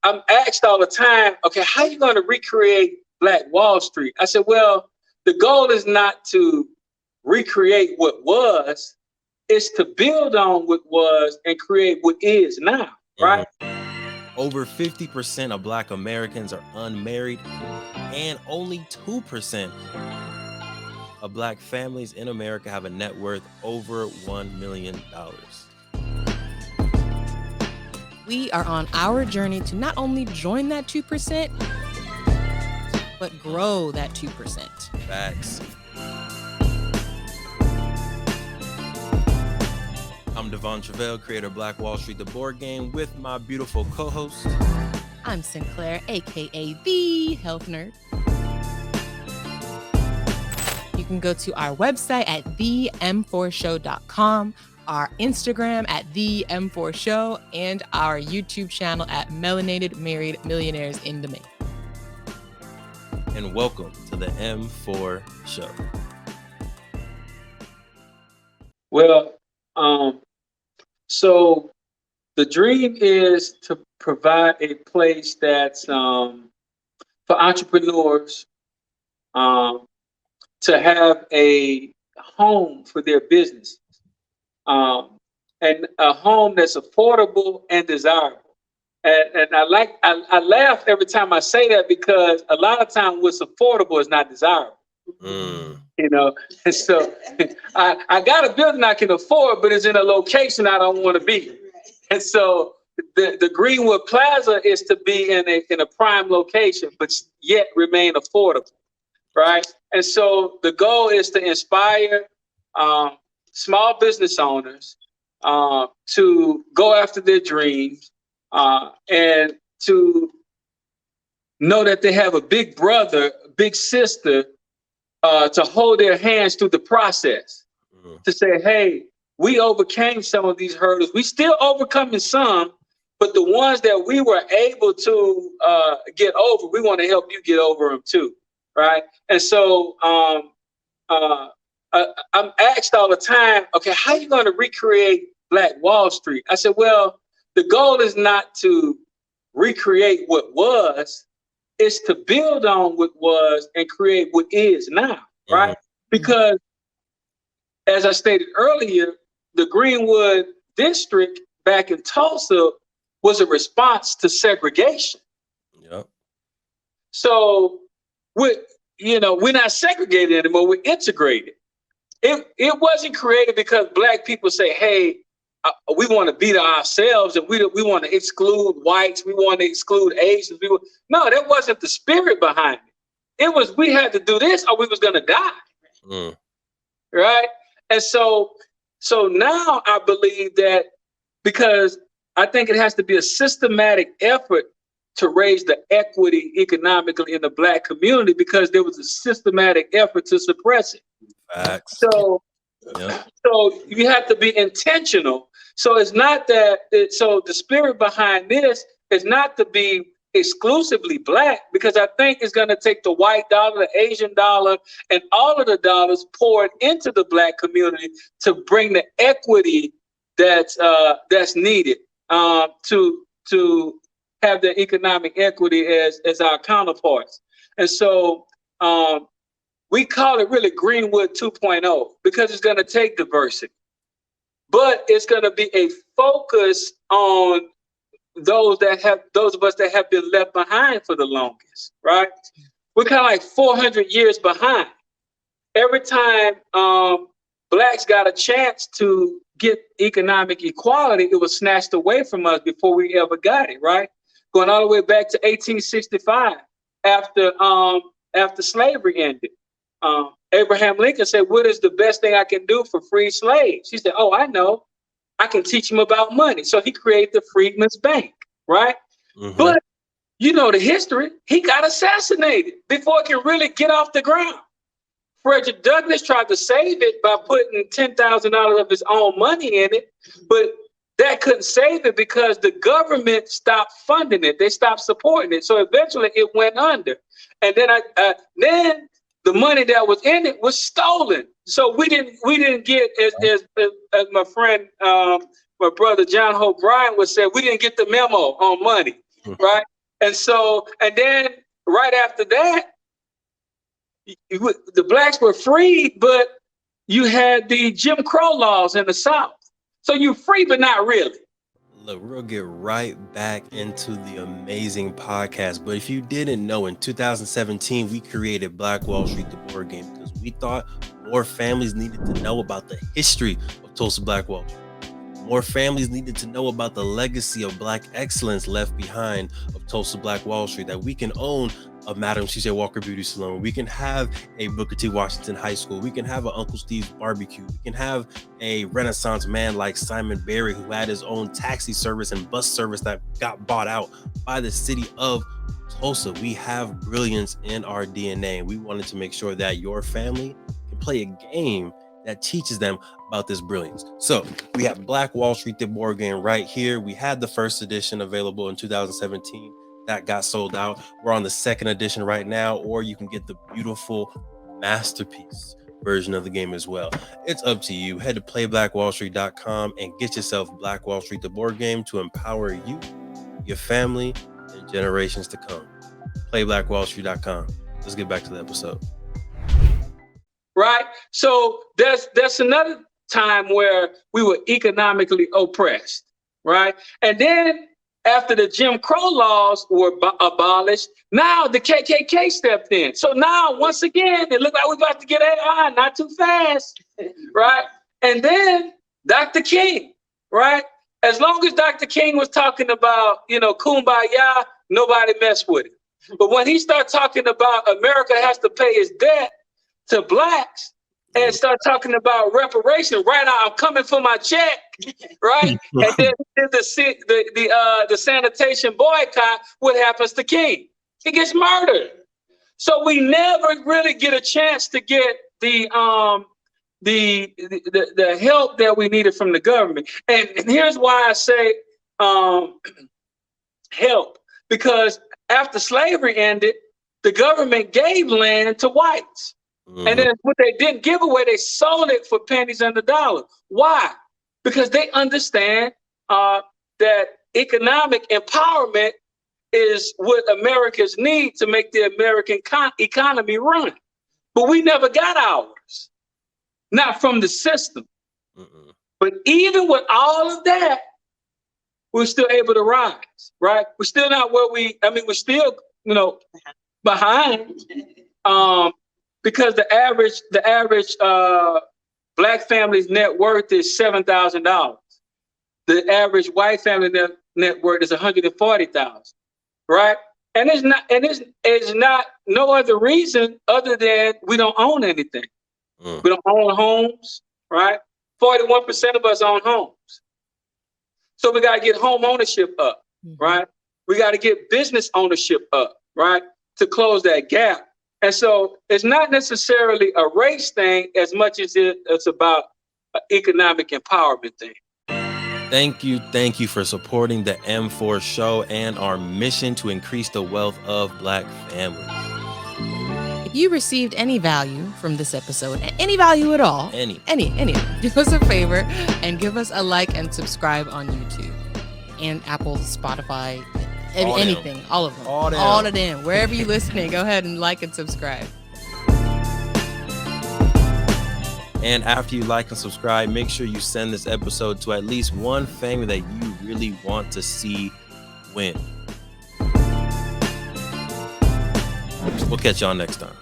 I'm asked all the time, okay, how are you going to recreate Black Wall Street? I said, well, the goal is not to recreate what was, it's to build on what was and create what is now, right? Over 50% of Black Americans are unmarried, and only 2% of Black families in America have a net worth over $1 million. We are on our journey to not only join that 2%, but grow that 2%. Facts. I'm Devon Travell, creator of Black Wall Street, the board game, with my beautiful co-host. I'm Sinclair, aka the Health Nerd. You can go to our website at them4show.com, our Instagram at them4show, and our YouTube channel at Melanated Married Millionaires in the Making. And welcome to the M4 Show. Well, so the dream is to provide a place that's for entrepreneurs to have a home for their business, and a home that's affordable and desirable. And I laugh every time I say that, because a lot of times what's affordable is not desirable. You know, and so I got a building I can afford, but it's in a location I don't want to be. And so the Greenwood Plaza is to be in a prime location, but yet remain affordable, right? And so the goal is to inspire small business owners to go after their dreams, and to know that they have a big brother, big sister, to hold their hands through the process, to say, hey, we overcame some of these hurdles. We still overcoming some, but the ones that we were able to get over, we want to help you get over them too, right? And so I'm asked all the time, okay, how are you going to recreate Black Wall Street? I said, well, the goal is not to recreate what was, it's to build on what was and create what is now, right? Because as I stated earlier, the Greenwood district back in Tulsa was a response to segregation. Yep. So we're not segregated anymore, we're integrated. It wasn't created because Black people say, hey, we want to be to ourselves, and we want to exclude whites, we want to exclude Asians. No, that wasn't the spirit behind it. It was, we had to do this or we was going to die. Right? And so now I believe that, because I think it has to be a systematic effort to raise the equity economically in the Black community, because there was a systematic effort to suppress it. Facts. So you have to be intentional. So it's not that, so the spirit behind this is not to be exclusively Black, because I think it's going to take the white dollar, the Asian dollar, and all of the dollars poured into the Black community to bring the equity that's needed to have the economic equity as our counterparts. And so we call it really Greenwood 2.0, because it's going to take diversity, but it's going to be a focus on those of us that have been left behind for the longest, right? We're kind of like 400 years behind. Every time Blacks got a chance to get economic equality, it was snatched away from us before we ever got it, right? Going all the way back to 1865, after slavery ended. Abraham Lincoln said, what is the best thing I can do for free slaves? He said, oh, I know. I can teach them about money. So he created the Freedmen's Bank, right? But you know the history. He got assassinated before it can really get off the ground. Frederick Douglass tried to save it by putting $10,000 of his own money in it, but that couldn't save it because the government stopped funding it. They stopped supporting it. So eventually it went under. And then the money that was in it was stolen. So we didn't get, as my friend, my brother John Hope Bryan would say, we didn't get the memo on money. right? And then right after that, the blacks were freed, but you had the Jim Crow laws in the South. So you're free, but not really. Look, we're gonna get right back into the amazing podcast. But if you didn't know, in 2017, we created Black Wall Street, the board game, because we thought more families needed to know about the history of Tulsa Black Wall Street. More families needed to know about the legacy of Black excellence left behind of Tulsa Black Wall Street, that we can own a Madam C.J. Walker Beauty Salon. We can have a Booker T. Washington High School. We can have an Uncle Steve's Barbecue. We can have a Renaissance man like Simon Berry, who had his own taxi service and bus service that got bought out by the city of Tulsa. We have brilliance in our DNA, and we wanted to make sure that your family can play a game that teaches them about this brilliance. So we have Black Wall Street, the board game, right here. We had the first edition available in 2017. That got sold out. We're on the second edition right now, or you can get the beautiful masterpiece version of the game as well. It's up to you. Head to playblackwallstreet.com and get yourself Black Wall Street, the board game, to empower you, your family, and generations to come. Playblackwallstreet.com. Let's get back to the episode. Right? So that's another time where we were economically oppressed, right? And then after the Jim Crow laws were abolished, now the KKK stepped in. So now, once again, it looked like we're about to get AI, not too fast, right? And then Dr. King, right? As long as Dr. King was talking about, kumbaya, nobody messed with it. But when he started talking about America has to pay its debt to blacks and start talking about reparation, right now I'm coming for my check, right? And then the sanitation boycott, what happens to King? He gets murdered. So we never really get a chance to get the help that we needed from the government. And here's why I say help, because after slavery ended, the government gave land to whites. And then what they didn't give away, they sold it for pennies on the dollar. Why? Because they understand that economic empowerment is what Americans need to make the American economy run. But we never got ours, not from the system. But even with all of that, we're still able to rise, right? We're still not where we're still, behind. Because the average black family's net worth is $7,000. The average white family net worth is $140,000, right? And it's not no other reason other than we don't own anything. We don't own homes, right? 41% of us own homes. So we got to get home ownership up, right? We got to get business ownership up, right? To close that gap. And so it's not necessarily a race thing as much as it's about an economic empowerment thing. Thank you for supporting the M4 show and our mission to increase the wealth of Black families. If you received any value from this episode, any value at all, any, do us a favor and give us a like and subscribe on YouTube and Apple, Spotify, anything, all of them, all of them, wherever you're listening, go ahead and like and subscribe. And after you like and subscribe, make sure you send this episode to at least one family that you really want to see win. We'll catch y'all next time.